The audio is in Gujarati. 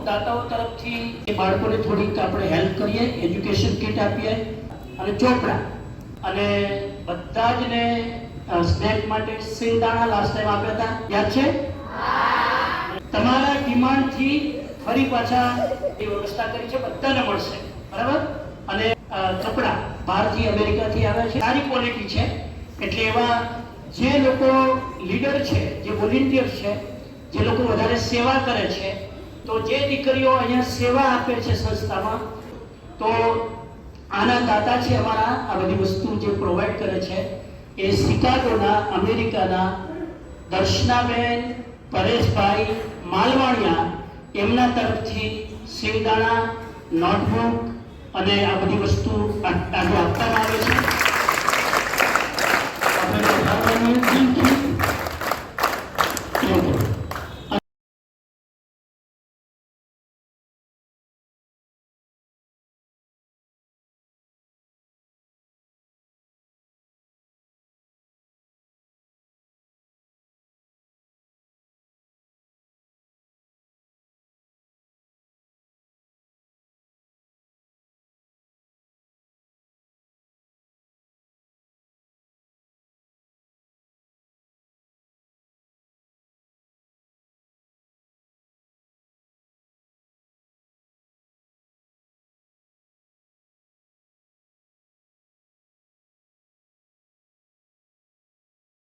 દાતાઓ તરફથી એ બાળકોને થોડીક આપણે હેલ્પ કરીએ, એજ્યુકેશન કિટ આપીએ અને ચોપડા અને બધા જ ને સ્નેક માટે સિંગદાણા લાસ્ટ ટાઈમ આપ્યા હતા, યાદ છે? તમારા ડિમાન્ડથી ફરી પાછા એ વ્યવસ્થા કરી છે, બધાને મળશે, બરાબર? અને કપડા બહારથી અમેરિકાથી આવ્યા છે, સારી ક્વોલિટી છે. એટલે એવા જે લોકો લીડર છે, જે વોલેન્ટિયર છે, જે લોકો વધારે સેવા કરે છે, તો જે દીકરીઓ અહીંયા સેવા આપે છે સંસ્થામાં, તો આના દાતા છે અમારા, આ બધી વસ્તુ જે પ્રોવાઈડ કરે છે એ શિકાગોના અમેરિકાના દર્શનાબેન પરેશભાઈ માલવાણિયા, એમના તરફથી સિંગદાણા, નોટબુક અને આ બધી વસ્તુ આજે આપવામાં આવે છે.